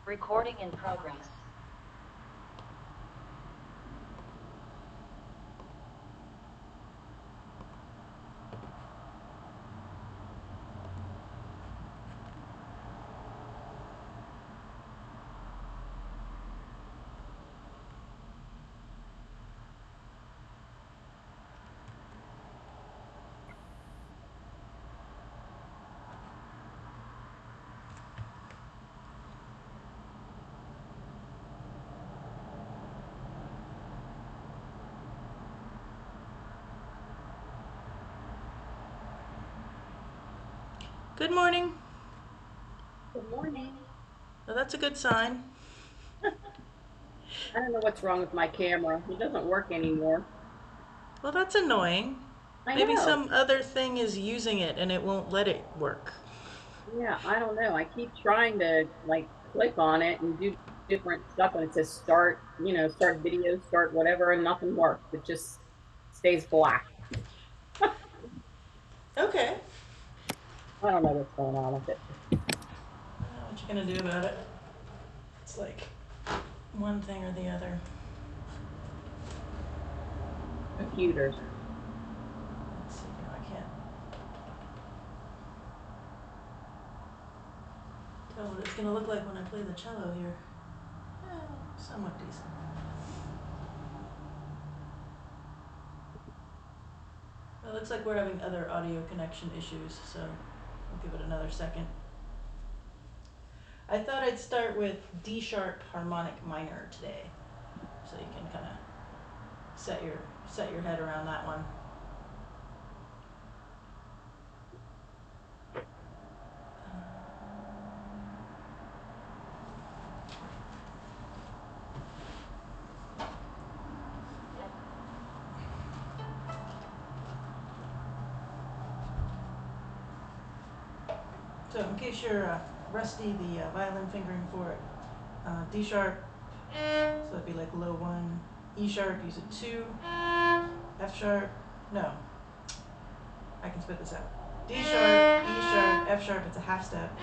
Recording in progress. Good morning. Good morning. Well, that's a good sign. I don't know what's wrong with my camera. It doesn't work anymore. Well, that's annoying. I Maybe know. some other thing is using it and it won't let it work. Yeah, I don't know. I keep trying to like click on it and do different stuff and it says start, start video, start whatever, and nothing works. It just stays black. Okay. I don't know what's going on with it. What you gonna do about it? It's like one thing or the other. Computers. Let's see. No, I can't tell what it's gonna look like when I play the cello here. Somewhat decent. Well, it looks like we're having other audio connection issues, so we'll give it another second. I thought I'd start with D sharp harmonic minor today, so you can kind of set your head around that one. So in case you're rusty, the violin fingering for it, D sharp, so that'd be like low one, E sharp, use a 2, F sharp, no, I can spit this out. D sharp, E sharp, F sharp, it's a half step,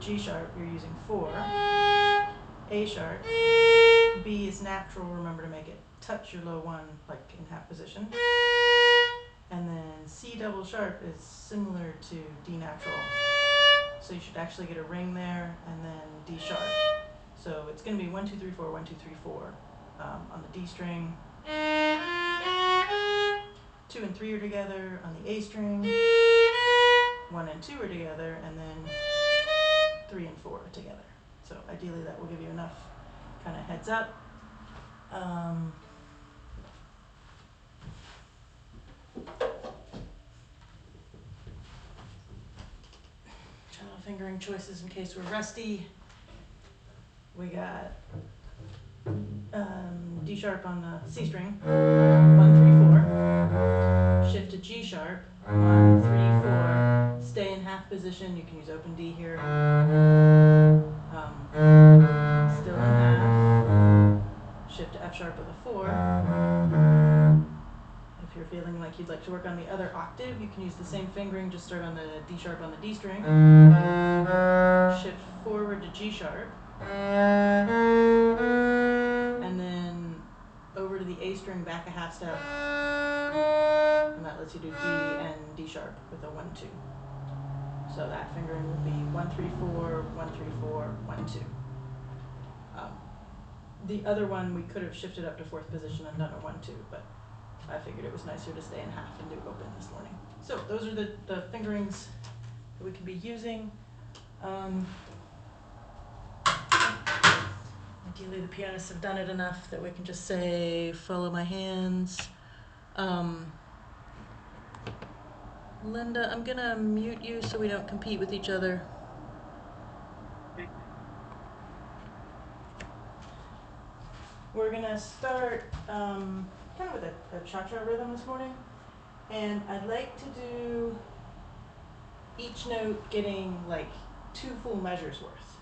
G sharp, you're using 4, A sharp, B is natural, remember to make it touch your low one like in half position, and then C double sharp is similar to D natural. So you should actually get a ring there, and then D sharp. So it's going to be 1, 2, 3, 4, 1, 2, 3, 4 on the D string. 2 and 3 are together on the A string. 1 and 2 are together, and then 3 and 4 are together. So ideally that will give you enough kind of heads up. Cello fingering choices in case we're rusty. We got D sharp on the C string, 1, 3, 4. Shift to G sharp, 1, 3, 4. Stay in half position. You can use open D here. Still in half. Shift to F sharp with a 4. If you're feeling like you'd like to work on the other octave, you can use the same fingering, just start on the D sharp on the D string. Shift forward to G sharp. And then over to the A string, back a half step. And that lets you do D and D sharp with a 1, 2. So that fingering would be 1, 3, 4, 1, 3, 4, 1, 2. The other one we could have shifted up to fourth position and done a 1, 2, but I figured it was nicer to stay in half and do open this morning. So those are the fingerings that we can be using. Ideally the pianists have done it enough that we can just say, follow my hands. Linda, I'm gonna mute you so we don't compete with each other. Okay. We're gonna start kind of with a cha-cha rhythm this morning, and I'd like to do each note getting like 2 full measures worth.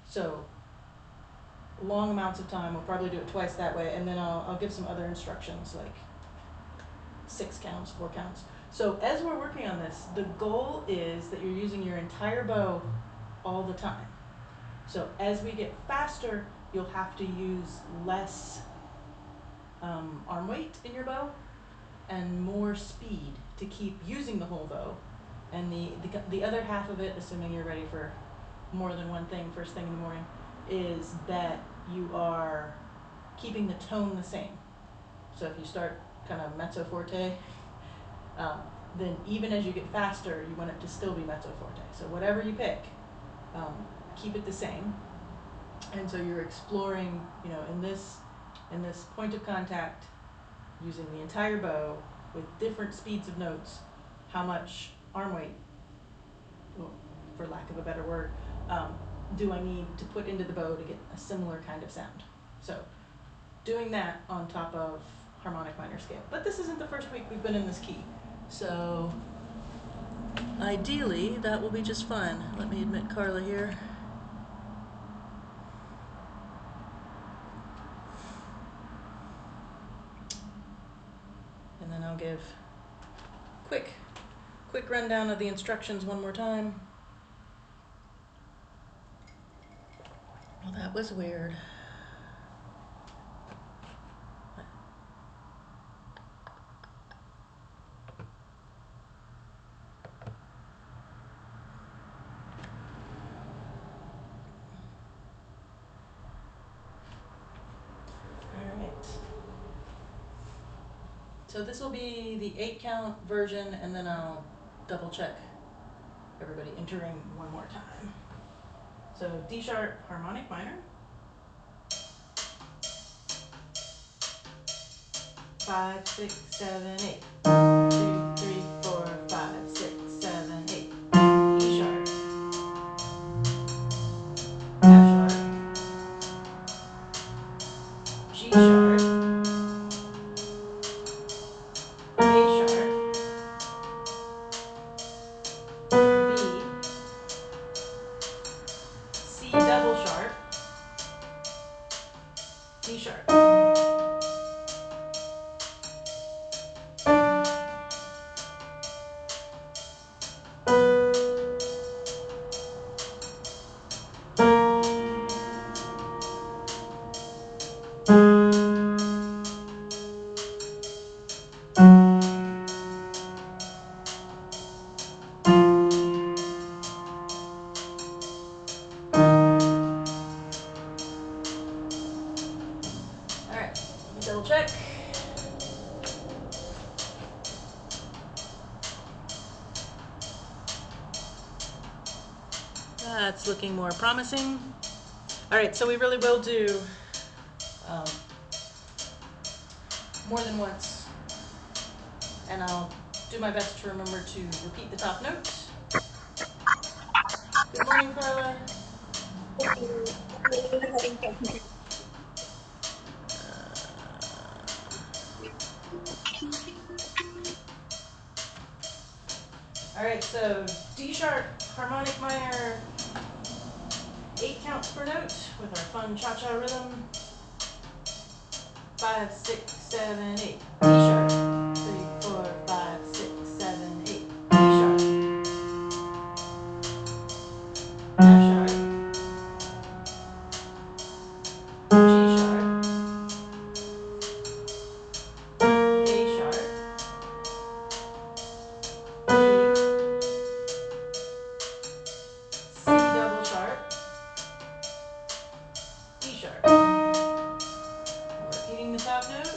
So long amounts of time. We'll probably do it twice that way, and then I'll give some other instructions like 6 counts, 4 counts. So as we're working on this, the goal is that you're using your entire bow all the time. So as we get faster, you'll have to use less arm weight in your bow and more speed to keep using the whole bow. And the other half of it, assuming you're ready for more than one thing first thing in the morning, is that you are keeping the tone the same. So if you start kind of mezzo forte, then even as you get faster, you want it to still be mezzo forte. So whatever you pick, keep it the same. And so you're exploring, in this point of contact, using the entire bow with different speeds of notes, how much arm weight, for lack of a better word, do I need to put into the bow to get a similar kind of sound. So doing that on top of harmonic minor scale. But this isn't the first week we've been in this key. So ideally, that will be just fine. Let me admit Carla here. And then I'll give quick rundown of the instructions one more time. Well, that was weird. So this will be the 8-count version, and then I'll double check everybody entering one more time. So D sharp harmonic minor, 5, 6, 7, 8, 2, 3, 4, 5, 6, 7, 8. E sharp, F sharp, G sharp, A sharp, B, C double sharp, D sharp. Alright, let me double check. That's looking more promising. Alright, so we really will do more than once, and I'll do my best to remember to repeat the top note. Good morning, Carla. Alright, so D sharp harmonic minor, 8 counts per note with our fun cha-cha rhythm. 5, 6, 7, 8. D sharp. 3, 4, 5, 6, 7, 8. E sharp. F sharp. G sharp. A sharp. C double sharp. E sharp. Repeating the top note.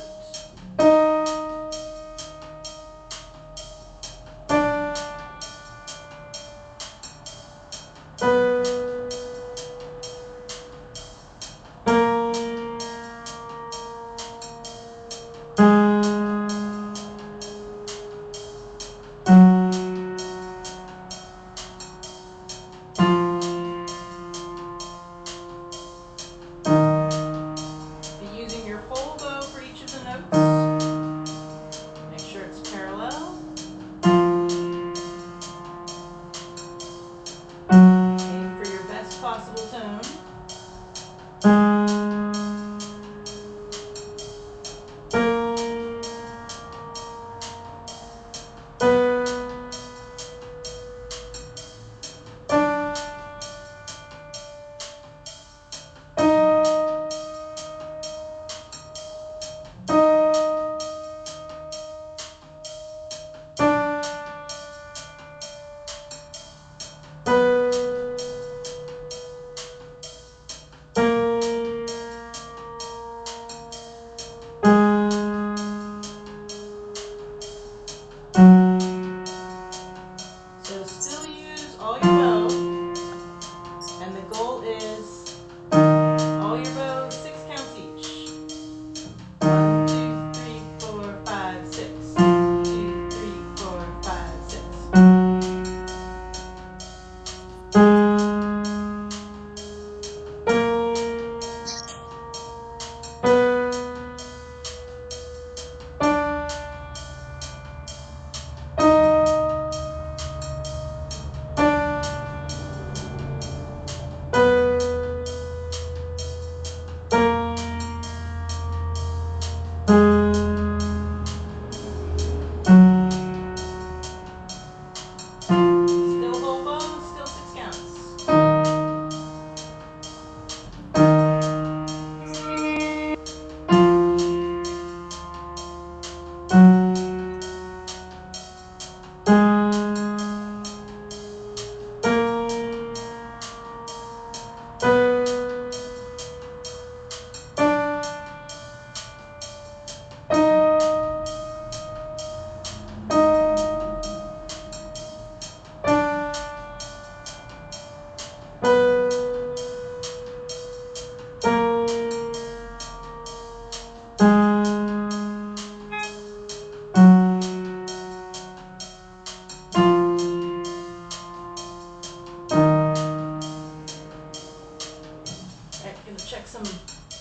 some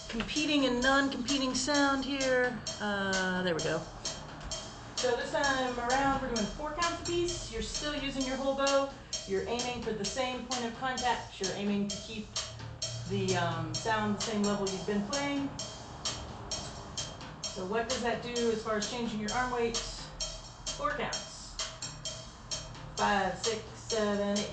competing and non-competing sound here. There we go. So this time around we're doing 4 counts apiece. You're still using your whole bow. You're aiming for the same point of contact. You're aiming to keep the sound the same level you've been playing. So what does that do as far as changing your arm weights? 4 counts. 5, 6, 7, 8.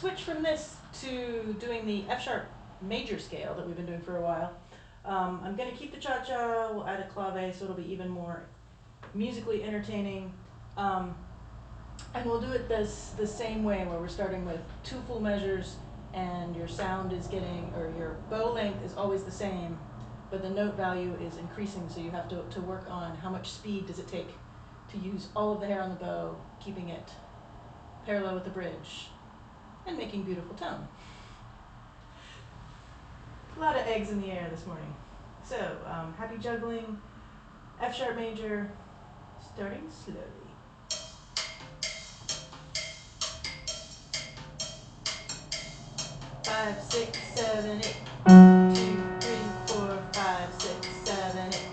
Switch from this to doing the F sharp major scale that we've been doing for a while. I'm going to keep the cha-cha, we'll add a clave so it'll be even more musically entertaining. And we'll do it the same way where we're starting with 2 full measures and your sound is getting, or your bow length is always the same, but the note value is increasing, so you have to work on how much speed does it take to use all of the hair on the bow, keeping it parallel with the bridge, and making beautiful tone. A lot of eggs in the air this morning. So, happy juggling, F sharp major, starting slowly. 5, 6, 7, 8. 2, 3, 4, 5, 6, 7, 8.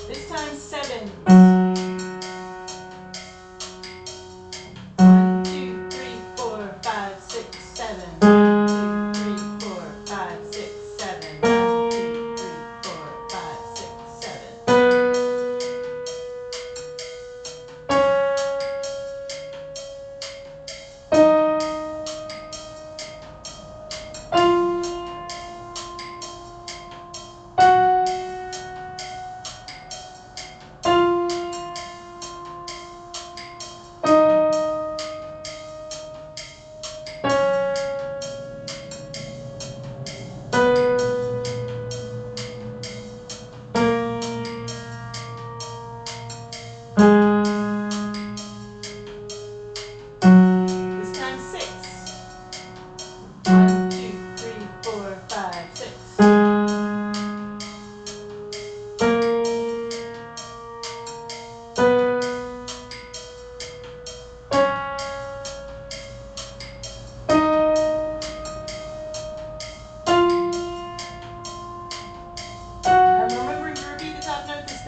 This time 7. 1, 2, 3, 4, 5, 6, 7. 1, 2, 3, 4, 5, 6, 7. 1, 2, 3, 4, 5, 6, 7.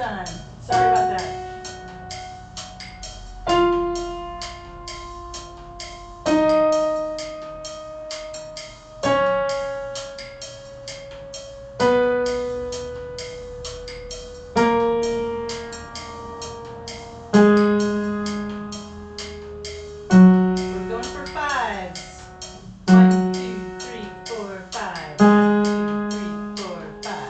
time. Sorry about that. We're going for fives. 1, 2, 3, 4, 5. 1, 2, 3, 4, 5.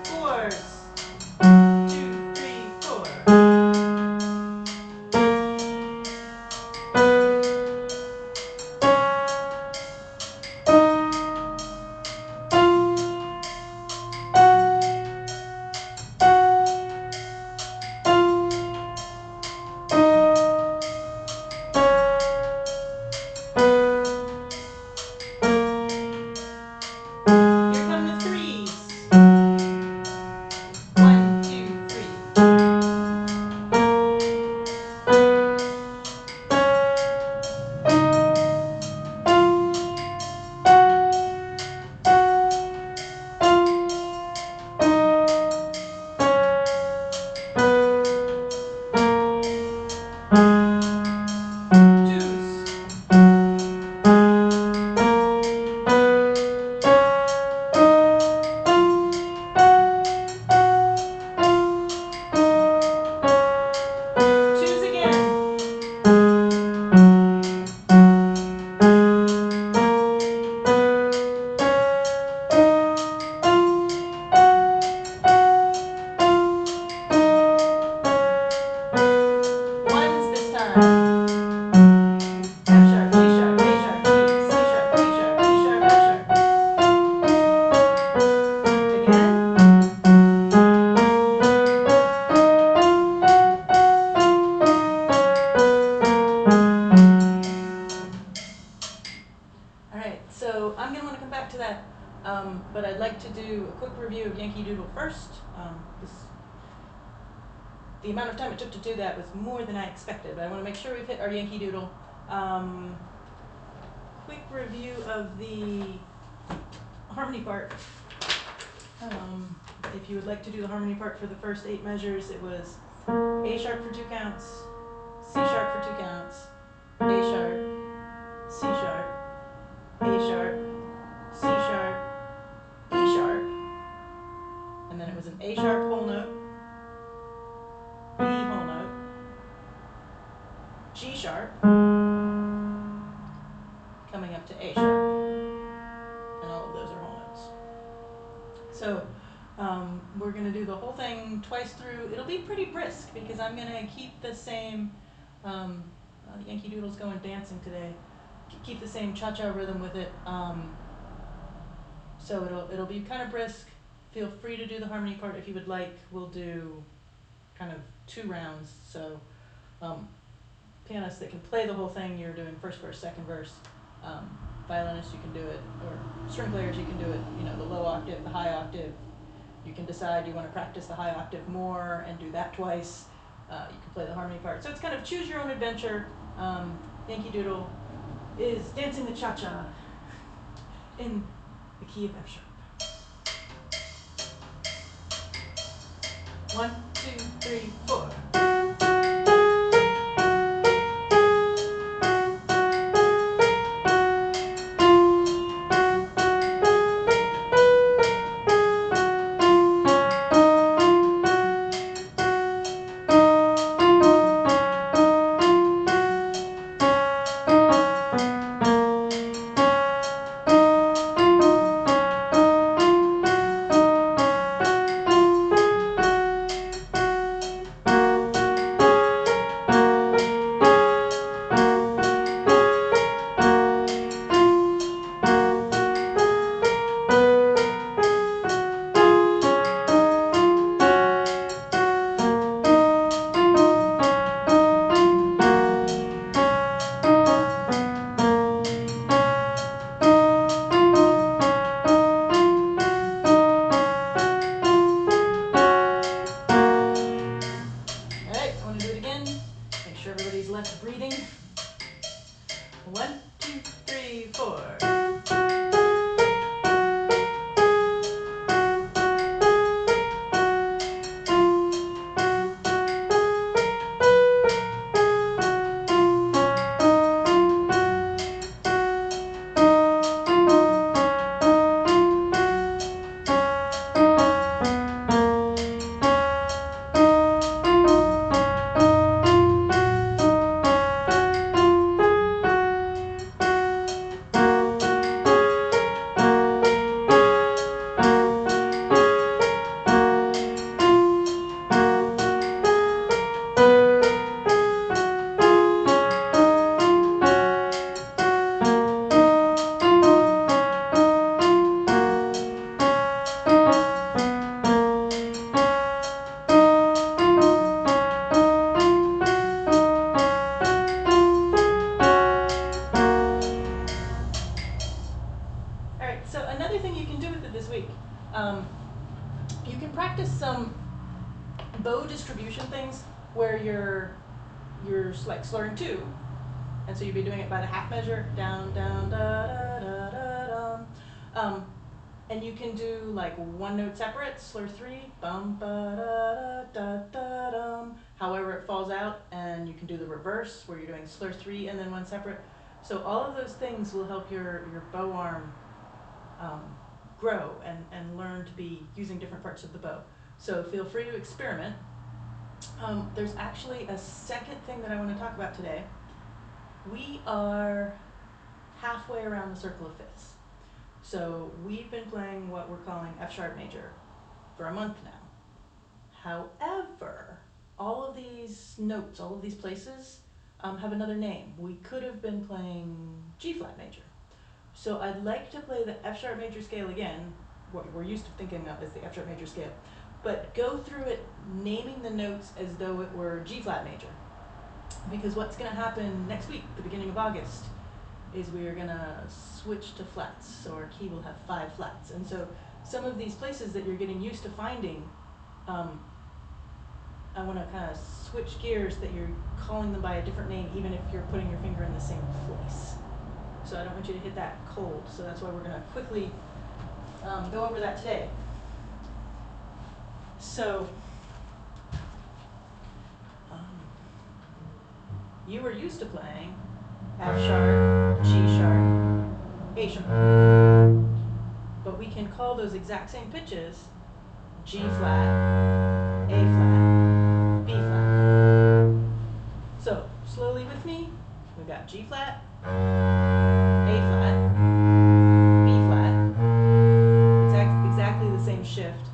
Fours. 2, 3, 4. Here come the threes. 1, 2, 3. Twos. 2s again. Ones this time. F sharp, G sharp, A sharp, E, C sharp, D sharp, E sharp, F sharp. Again. All right, so I'm gonna want to come back to that, but I'd like to do a quick review of Yankee Doodle first. The amount of time it took to do that was more than I expected, but I want to make sure we've hit our Yankee Doodle. Quick review of the harmony part. If you would like to do the harmony part for the first 8 measures, it was A sharp for 2 counts, C sharp for 2 counts, A sharp, C sharp, A sharp, C sharp, E sharp, and then it was an A sharp whole note, B whole note, G sharp, coming up to A sharp, and all of those are whole notes. So we're going to do the whole thing twice through. It'll be pretty brisk because I'm going to keep the same, Yankee Doodle's going dancing today, keep the same cha-cha rhythm with it. So it'll be kind of brisk. Feel free to do the harmony part if you would like. We'll do kind of 2 rounds. So pianists that can play the whole thing, you're doing first verse, second verse. Violinists, you can do it, or string players, you can do it, the low octave, the high octave. You can decide you want to practice the high octave more and do that twice. You can play the harmony part. So it's kind of choose your own adventure. Yankee Doodle is dancing the cha-cha in the key of F sharp. 1, 2, 3, 4. bow distribution things where you're like slurring two, and so you'd be doing it by the half measure, down, down, da, da, da, da, dum. And you can do like one note separate, slur three, bum, ba, da, da, da, dum, however it falls out, and you can do the reverse where you're doing slur three and then one separate. So all of those things will help your bow arm grow and learn to be using different parts of the bow. So feel free to experiment. There's actually a second thing that I want to talk about today. We are halfway around the circle of fifths. So we've been playing what we're calling F sharp major for a month now. However, all of these notes, all of these places have another name. We could have been playing G flat major. So I'd like to play the F sharp major scale again, what we're used to thinking of as the F sharp major scale, but go through it naming the notes as though it were G flat major. Because what's going to happen next week, the beginning of August, is we are going to switch to flats. So our key will have 5 flats. And so some of these places that you're getting used to finding, I want to kind of switch gears that you're calling them by a different name, even if you're putting your finger in the same place. So I don't want you to hit that cold. So that's why we're going to quickly go over that today. So you were used to playing F sharp, G sharp, A sharp. But we can call those exact same pitches G flat, A flat, B flat. So slowly with me, we've got G flat, A flat, B flat. Exactly the same shift,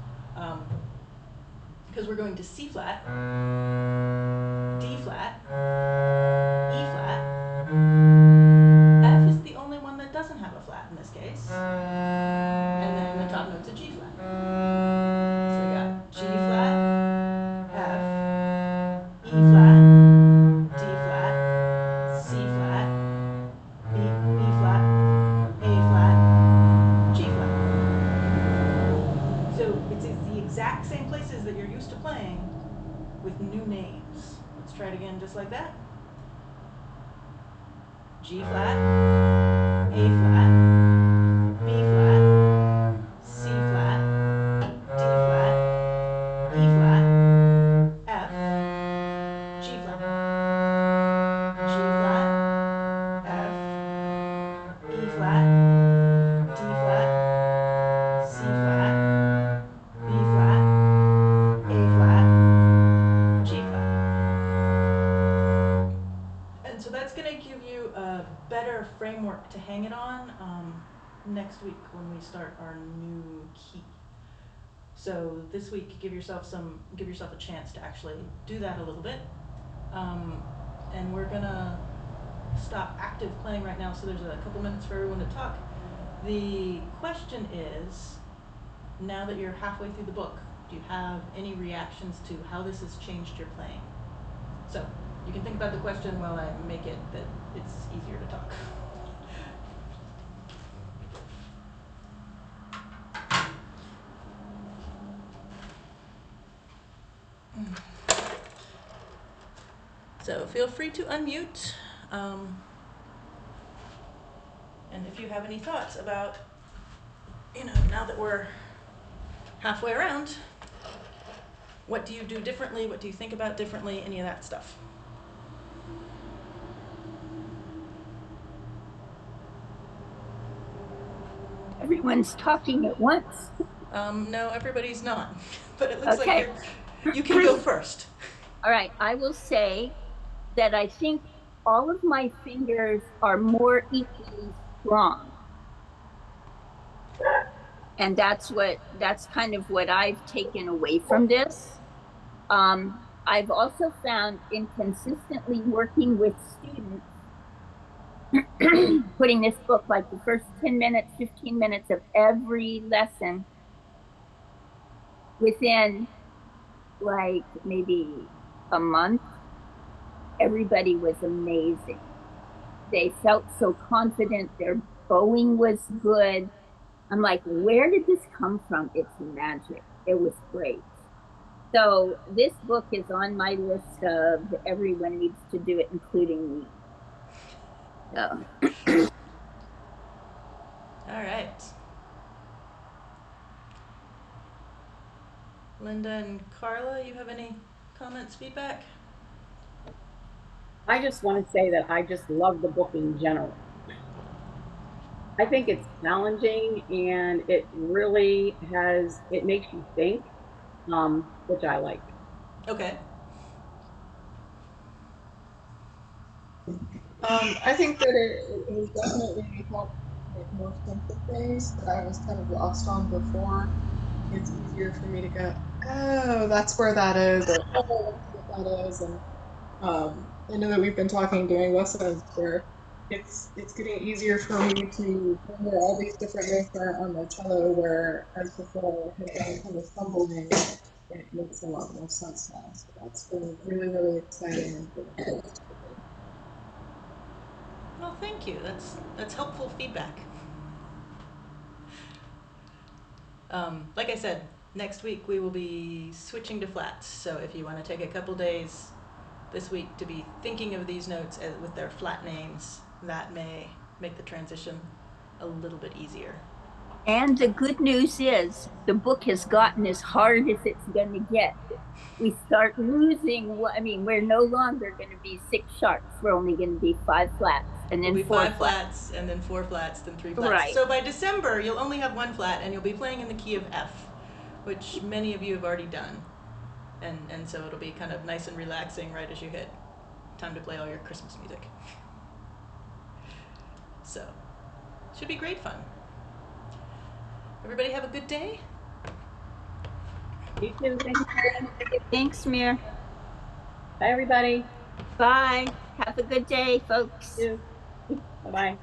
because we're going to C flat, D flat, E flat. F is the only one that doesn't have a flat in this case. And then the top note's a G flat. So we got G flat, F, E flat, D flat, C flat, B flat, A flat, G flat. So it's the exact same places that you're used to playing with new names. Let's try it again just like that. G flat, A flat, B flat, C flat, D flat, E flat, F, G flat, G flat, F, E flat, D flat, C flat, B flat, A flat, G flat. And so that's going to give you a better framework to hang it on next week when we start our new key. So this week, give yourself a chance to actually do that a little bit. And we're gonna stop active playing right now, so there's a couple minutes for everyone to talk. The question is, now that you're halfway through the book, do you have any reactions to how this has changed your playing? So you can think about the question while I make it that it's easier to talk. So feel free to unmute. And if you have any thoughts about, now that we're halfway around, what do you do differently? What do you think about differently? Any of that stuff. Everyone's talking at once. No, everybody's not. But it looks like you can go first. All right, I will say that I think all of my fingers are more equally strong. And that's kind of what I've taken away from this. I've also found in consistently working with students, putting this book, like the first 10 minutes, 15 minutes of every lesson, within like maybe a month, everybody was amazing. They felt so confident. Their bowing was good. I'm like, where did this come from? It's magic. It was great. So this book is on my list of everyone needs to do it, including me. So All right. Linda and Carla, you have any comments, feedback? I just want to say that I just love the book in general. I think it's challenging and it really has, it makes you think, which I like. Okay. I think that it has definitely helped make more sense of things that I was kind of lost on before. It's easier for me to go, oh, that's where that is, or oh, that's what that is. And I know that we've been talking during lessons where it's getting easier for me to remember all these different notes that are on the cello, where as before I had been kind of stumbling. It makes a lot more sense now. So that's been really, really exciting and good. Well, thank you. That's helpful feedback. Like I said, next week we will be switching to flats. So if you want to take a couple days this week to be thinking of these notes with their flat names, that may make the transition a little bit easier. and the good news is the book has gotten as hard as it's going to get. We start losing, I mean, we're no longer going to be six sharps. We're only going to be five flats and We'll then be four five flats. flats and then four flats, then three flats. Right. So by December, you'll only have one flat and you'll be playing in the key of F, which many of you have already done. And so it'll be kind of nice and relaxing right as you hit time to play all your Christmas music. So, should be great fun. Everybody have a good day. You too. Thanks, Mary. Thanks, Mir. Bye, everybody. Bye. Have a good day, folks. You too. Bye bye.